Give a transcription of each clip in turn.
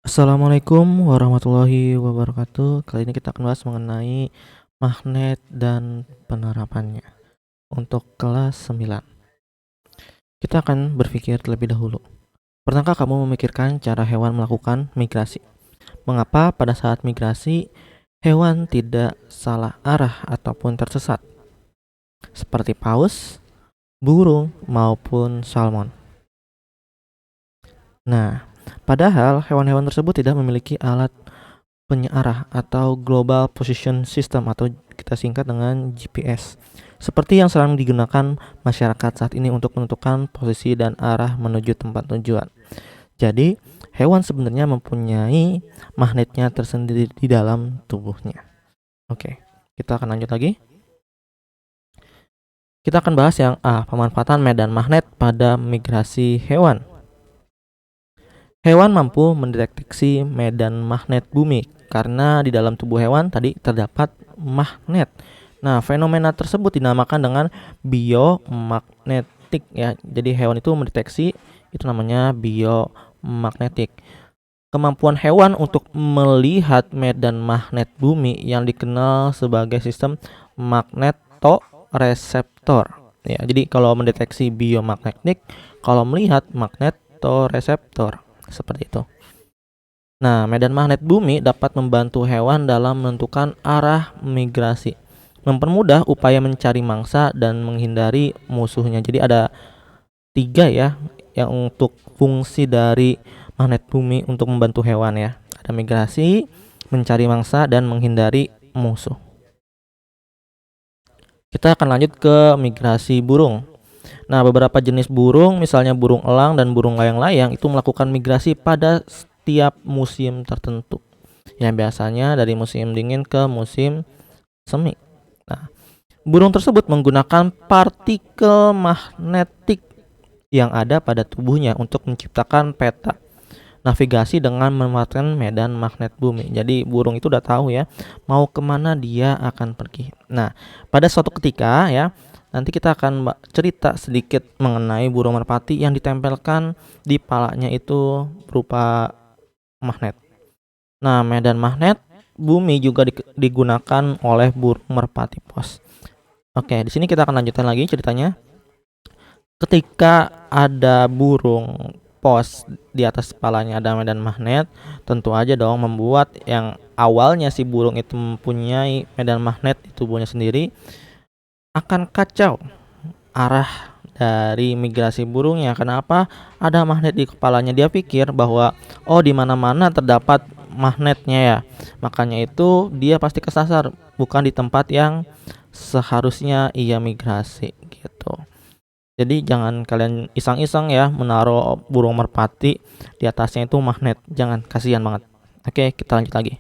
Assalamualaikum warahmatullahi wabarakatuh. Kali ini kita akan bahas mengenai magnet dan penerapannya untuk kelas 9. Kita akan berpikir terlebih dahulu. Pernahkah kamu memikirkan cara hewan melakukan migrasi? Mengapa pada saat migrasi hewan tidak salah arah ataupun tersesat? Seperti paus, burung, maupun salmon. Nah, padahal hewan-hewan tersebut tidak memiliki alat penyearah atau Global Position System atau kita singkat dengan GPS. Seperti yang sering digunakan masyarakat saat ini untuk menentukan posisi dan arah menuju tempat tujuan. Jadi, hewan sebenarnya mempunyai magnetnya tersendiri di dalam tubuhnya. Oke, kita akan lanjut lagi. Kita akan bahas yang A, pemanfaatan medan magnet pada migrasi hewan. Hewan mampu mendeteksi medan magnet bumi karena di dalam tubuh hewan tadi terdapat magnet. Nah, fenomena tersebut dinamakan dengan biomagnetik ya. Jadi hewan itu mendeteksi itu namanya biomagnetik. Kemampuan hewan untuk melihat medan magnet bumi yang dikenal sebagai sistem magnetoreseptor. Ya, jadi kalau mendeteksi biomagnetik, kalau melihat magnetoreseptor seperti itu. Nah, medan magnet bumi dapat membantu hewan dalam menentukan arah migrasi, mempermudah upaya mencari mangsa dan menghindari musuhnya. Jadi ada 3 ya yang untuk fungsi dari magnet bumi untuk membantu hewan ya. Ada migrasi, mencari mangsa, dan menghindari musuh. Kita akan lanjut ke migrasi burung. Nah, beberapa jenis burung, misalnya burung elang dan burung layang-layang, itu melakukan migrasi pada setiap musim tertentu. Yang biasanya dari musim dingin ke musim semi. Nah, burung tersebut menggunakan partikel magnetik yang ada pada tubuhnya untuk menciptakan peta navigasi dengan memanfaatkan medan magnet bumi. Jadi burung itu udah tahu ya mau kemana dia akan pergi. Nah, pada suatu ketika ya nanti kita akan cerita sedikit mengenai burung merpati yang ditempelkan di palanya itu berupa magnet. Nah, medan magnet bumi juga digunakan oleh burung merpati pos. Oke, di sini kita akan lanjutkan lagi ceritanya. Ketika ada burung pos di atas kepalanya ada medan magnet, tentu aja dong membuat yang awalnya si burung itu mempunyai medan magnet di tubuhnya sendiri akan kacau arah dari migrasi burungnya. Kenapa? Ada magnet di kepalanya. Dia pikir bahwa oh di mana-mana terdapat magnetnya ya. Makanya itu dia pasti kesasar, bukan di tempat yang seharusnya ia migrasi gitu. Jadi jangan kalian iseng-iseng ya menaruh burung merpati di atasnya itu magnet. Jangan, kasihan banget. Oke, kita lanjut lagi.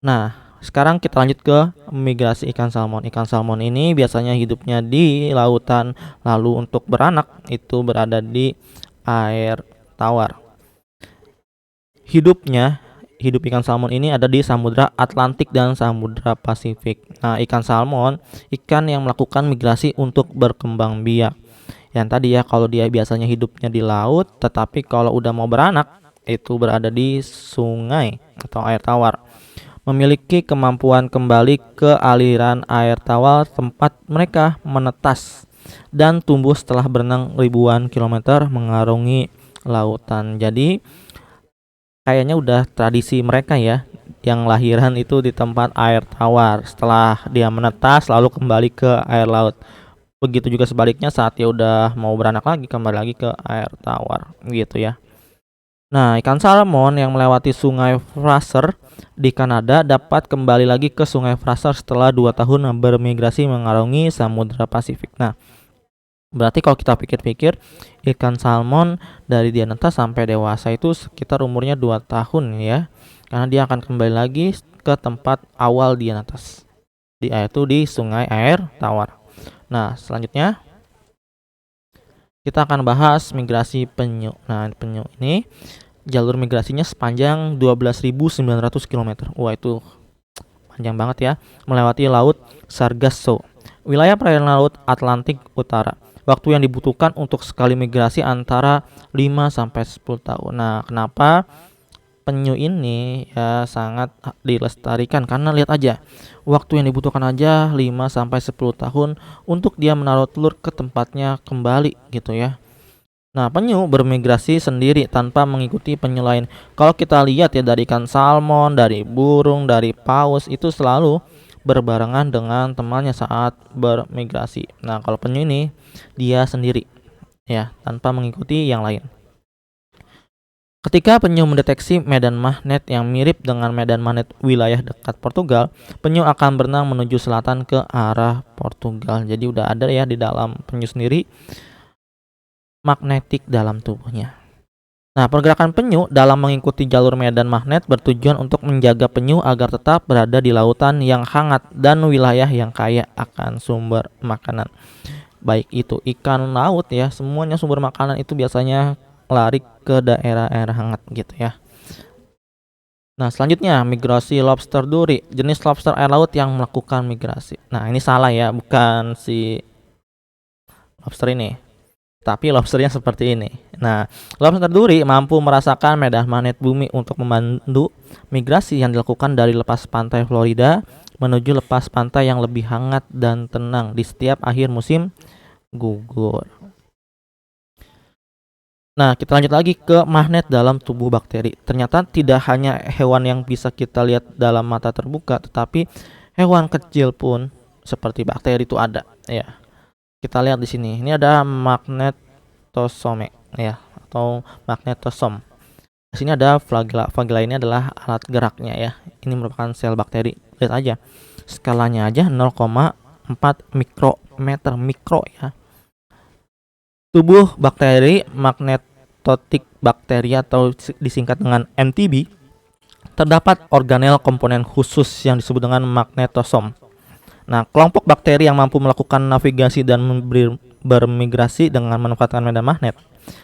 Nah, sekarang kita lanjut ke migrasi ikan salmon. Ikan salmon ini biasanya hidupnya di lautan, lalu untuk beranak itu berada di air tawar. Hidup ikan salmon ini ada di Samudra Atlantik dan Samudra Pasifik. Nah, ikan salmon ikan yang melakukan migrasi untuk berkembang biak. Yang tadi ya kalau dia biasanya hidupnya di laut, tetapi kalau udah mau beranak itu berada di sungai atau air tawar. Memiliki kemampuan kembali ke aliran air tawar tempat mereka menetas dan tumbuh setelah berenang ribuan kilometer mengarungi lautan. Jadi kayaknya udah tradisi mereka ya yang lahiran itu di tempat air tawar, setelah dia menetas lalu kembali ke air laut. Begitu juga sebaliknya saat dia udah mau beranak lagi kembali lagi ke air tawar gitu ya. Nah, ikan salmon yang melewati sungai Fraser di Kanada dapat kembali lagi ke sungai Fraser setelah 2 tahun bermigrasi mengarungi Samudra Pasifik. Nah, berarti kalau kita pikir-pikir ikan salmon dari dia netas sampai dewasa itu sekitar umurnya 2 tahun ya. Karena dia akan kembali lagi ke tempat awal dia netas. Yaitu di sungai air tawar. Nah, selanjutnya kita akan bahas migrasi penyu. Nah, penyu ini jalur migrasinya sepanjang 12.900 km. Wah, itu panjang banget ya. Melewati Laut Sargasso, wilayah perairan Laut Atlantik Utara. Waktu yang dibutuhkan untuk sekali migrasi antara 5 sampai 10 tahun. Nah, kenapa penyu ini ya sangat dilestarikan karena lihat aja waktu yang dibutuhkan aja 5 sampai 10 tahun untuk dia menaruh telur ke tempatnya kembali gitu ya. Nah, penyu bermigrasi sendiri tanpa mengikuti penyu lain. Kalau kita lihat ya dari ikan salmon, dari burung, dari paus itu selalu berbarengan dengan temannya saat bermigrasi. Nah, kalau penyu ini dia sendiri ya tanpa mengikuti yang lain. Ketika penyu mendeteksi medan magnet yang mirip dengan medan magnet wilayah dekat Portugal, penyu akan berenang menuju selatan ke arah Portugal. Jadi udah ada ya di dalam penyu sendiri magnetik dalam tubuhnya. Nah, pergerakan penyu dalam mengikuti jalur medan magnet bertujuan untuk menjaga penyu agar tetap berada di lautan yang hangat dan wilayah yang kaya akan sumber makanan. Baik itu ikan laut ya, semuanya sumber makanan itu biasanya lari ke daerah-daerah hangat gitu ya. Nah, selanjutnya migrasi lobster duri, jenis lobster air laut yang melakukan migrasi. Nah, ini salah ya, bukan si lobster ini, tapi lobsternya seperti ini. Nah, lobster duri mampu merasakan medan magnet bumi untuk membantu migrasi yang dilakukan dari lepas pantai Florida menuju lepas pantai yang lebih hangat dan tenang di setiap akhir musim gugur. Nah, kita lanjut lagi ke magnet dalam tubuh bakteri. Ternyata tidak hanya hewan yang bisa kita lihat dalam mata terbuka, tetapi hewan kecil pun seperti bakteri itu ada. Ya, kita lihat di sini. Ini ada magnetosome, ya, atau magnetosom. Di sini ada flagella. Flagella ini adalah alat geraknya ya. Ini merupakan sel bakteri. Lihat aja, skalanya aja 0,4 mikrometer, mikro ya. Tubuh bakteri magnetotik bakteri atau disingkat dengan MTB, terdapat organel komponen khusus yang disebut dengan magnetosom. Nah, kelompok bakteri yang mampu melakukan navigasi dan bermigrasi dengan memanfaatkan medan magnet.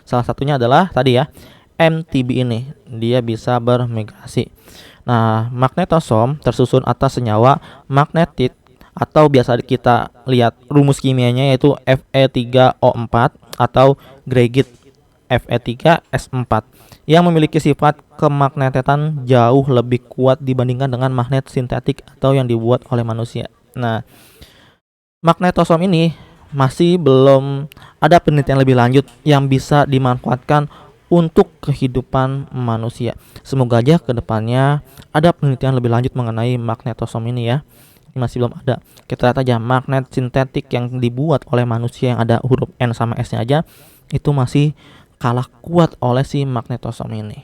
Salah satunya adalah tadi ya, MTB ini. Dia bisa bermigrasi. Nah, magnetosom tersusun atas senyawa magnetit atau biasa kita lihat rumus kimianya yaitu Fe3O4 atau greigit Fe3S4 yang memiliki sifat kemagnetetan jauh lebih kuat dibandingkan dengan magnet sintetik atau yang dibuat oleh manusia. Nah, magnetosom ini masih belum ada penelitian lebih lanjut yang bisa dimanfaatkan untuk kehidupan manusia. Semoga aja kedepannya ada penelitian lebih lanjut mengenai magnetosom ini ya. Masih belum ada. Kita lihat aja magnet sintetik yang dibuat oleh manusia yang ada huruf N sama S-nya aja itu masih kalah kuat oleh si magnetosom ini.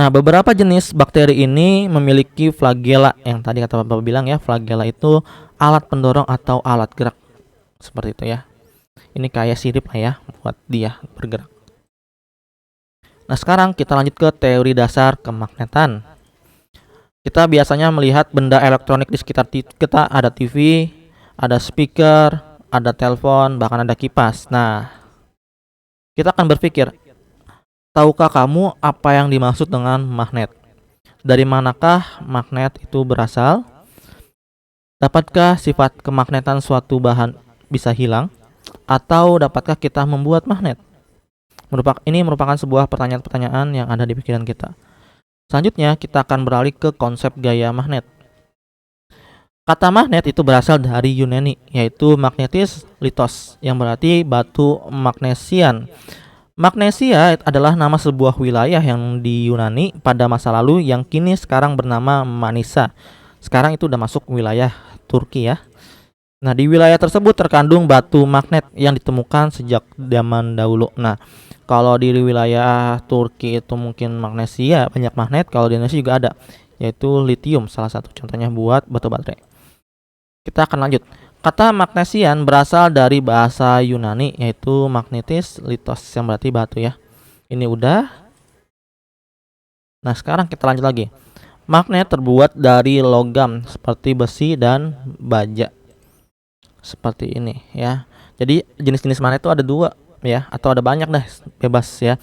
Nah, beberapa jenis bakteri ini memiliki flagella yang tadi kata Bapak bilang ya, flagella itu alat pendorong atau alat gerak seperti itu ya. Ini kayak sirip lah ya buat dia bergerak. Nah, sekarang kita lanjut ke teori dasar kemagnetan. Kita biasanya melihat benda elektronik di sekitar kita, ada TV, ada speaker, ada telepon, bahkan ada kipas. Nah, kita akan berpikir, tahukah kamu apa yang dimaksud dengan magnet? Dari manakah magnet itu berasal? Dapatkah sifat kemagnetan suatu bahan bisa hilang? Atau dapatkah kita membuat magnet? Ini merupakan sebuah pertanyaan-pertanyaan yang ada di pikiran kita. Selanjutnya, kita akan beralih ke konsep gaya magnet. Kata magnet itu berasal dari Yunani, yaitu magnetis litos, yang berarti batu magnesian. Magnesia adalah nama sebuah wilayah yang di Yunani pada masa lalu yang kini sekarang bernama Manisa. Sekarang itu udah masuk wilayah Turki ya. Nah, di wilayah tersebut terkandung batu magnet yang ditemukan sejak zaman dahulu. Nah, kalau di wilayah Turki itu mungkin magnesia, banyak magnet. Kalau di Indonesia juga ada, yaitu lithium, salah satu contohnya buat batu baterai. Kita akan lanjut. Kata magnesian berasal dari bahasa Yunani, yaitu magnetis litos, yang berarti batu ya. Ini udah. Nah, sekarang kita lanjut lagi. Magnet terbuat dari logam seperti besi dan baja. Seperti ini ya. Jadi jenis-jenis magnet itu ada dua ya, atau ada banyak dah, bebas ya.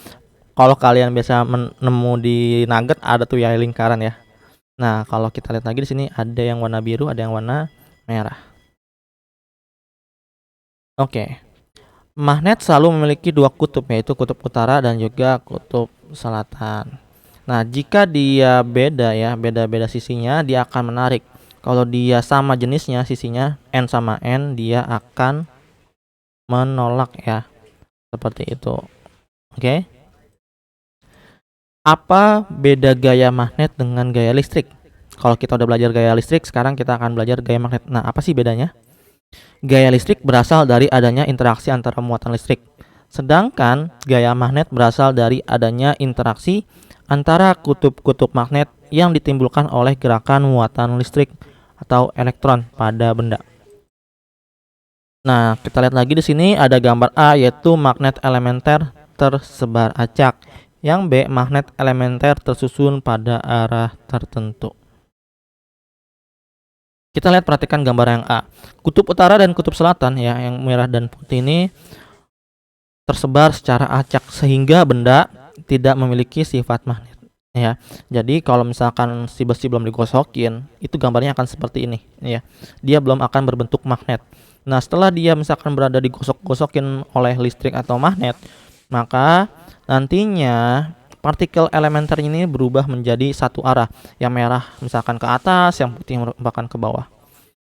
Kalau kalian biasa menemu di nugget ada tuh ya lingkaran ya. Nah, kalau kita lihat lagi di sini ada yang warna biru, ada yang warna merah. Oke. Magnet selalu memiliki dua kutub, yaitu kutub utara dan juga kutub selatan. Nah, jika dia beda ya, beda-beda sisinya, dia akan menarik. Kalau dia sama jenisnya sisinya N sama N, dia akan menolak ya. Seperti itu. Oke. Apa beda gaya magnet dengan gaya listrik? Kalau kita udah belajar gaya listrik, sekarang kita akan belajar gaya magnet. Nah, apa sih bedanya? Gaya listrik berasal dari adanya interaksi antara muatan listrik. Sedangkan gaya magnet berasal dari adanya interaksi antara kutub-kutub magnet yang ditimbulkan oleh gerakan muatan listrik atau elektron pada benda. Nah, kita lihat lagi di sini ada gambar A, yaitu magnet elementer tersebar acak. Yang B, magnet elementer tersusun pada arah tertentu. Kita lihat, perhatikan gambar yang A. Kutub utara dan kutub selatan ya, yang merah dan putih ini tersebar secara acak sehingga benda tidak memiliki sifat magnet ya. Jadi kalau misalkan si besi belum digosokin, itu gambarnya akan seperti ini ya. Dia belum akan berbentuk magnet. Nah, setelah dia misalkan berada digosok-gosokin oleh listrik atau magnet, maka nantinya partikel elementer ini berubah menjadi satu arah. Yang merah misalkan ke atas, yang putih merupakan ke bawah.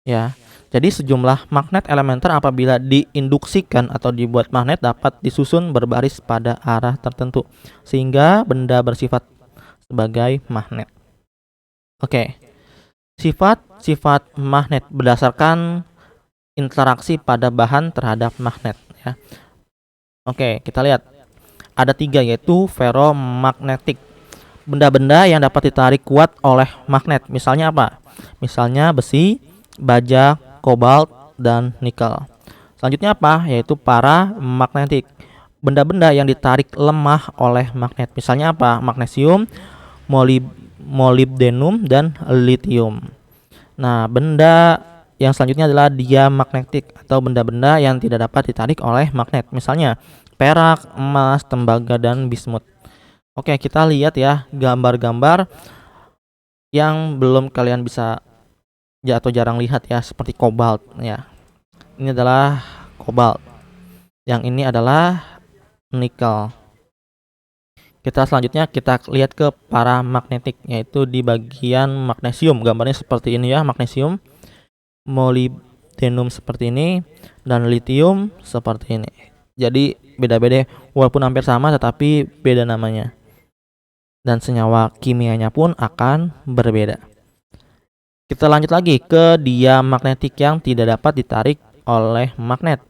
Ya. Jadi sejumlah magnet elementer apabila diinduksikan atau dibuat magnet dapat disusun berbaris pada arah tertentu sehingga benda bersifat sebagai magnet. Oke. Sifat-sifat magnet berdasarkan interaksi pada bahan terhadap magnet ya. Oke, kita lihat. Ada 3, yaitu ferromagnetik. Benda-benda yang dapat ditarik kuat oleh magnet. Misalnya apa? Misalnya besi, baja, kobalt, dan nikel. Selanjutnya apa? Yaitu paramagnetik. Benda-benda yang ditarik lemah oleh magnet. Misalnya apa? Magnesium, molybdenum, dan litium. Nah, benda yang selanjutnya adalah diamagnetik atau benda-benda yang tidak dapat ditarik oleh magnet. Misalnya perak, emas, tembaga, dan bismut. Oke, kita lihat ya gambar-gambar yang belum kalian bisa atau jarang lihat ya, seperti kobalt ya. Ini adalah kobalt. Yang ini adalah nikel. Kita selanjutnya kita lihat ke paramagnetik, yaitu di bagian magnesium. Gambarnya seperti ini ya, magnesium, molybdenum seperti ini, dan litium seperti ini. Jadi beda-beda, walaupun hampir sama tetapi beda namanya. Dan senyawa kimianya pun akan berbeda. Kita lanjut lagi ke diamagnetik yang tidak dapat ditarik oleh magnet.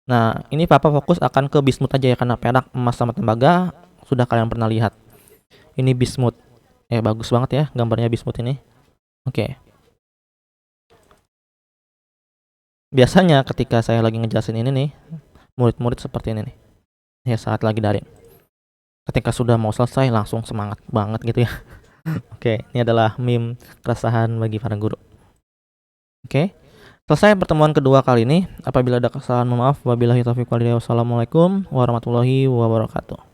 Nah, ini Papa fokus akan ke bismut aja ya, karena perak, emas, sama tembaga sudah kalian pernah lihat. Ini bismut. Bagus banget ya gambarnya bismut ini. Oke. Biasanya ketika saya lagi ngejelasin ini nih, murid-murid seperti ini nih. Ya, saat lagi daring. Ketika sudah mau selesai langsung semangat banget gitu ya. Oke, ini adalah meme keresahan bagi para guru. Oke. Selesai pertemuan kedua kali ini. Apabila ada kesalahan, mohon maaf. Wabillahi taufiq wal hidayah. Wassalamualaikum warahmatullahi wabarakatuh.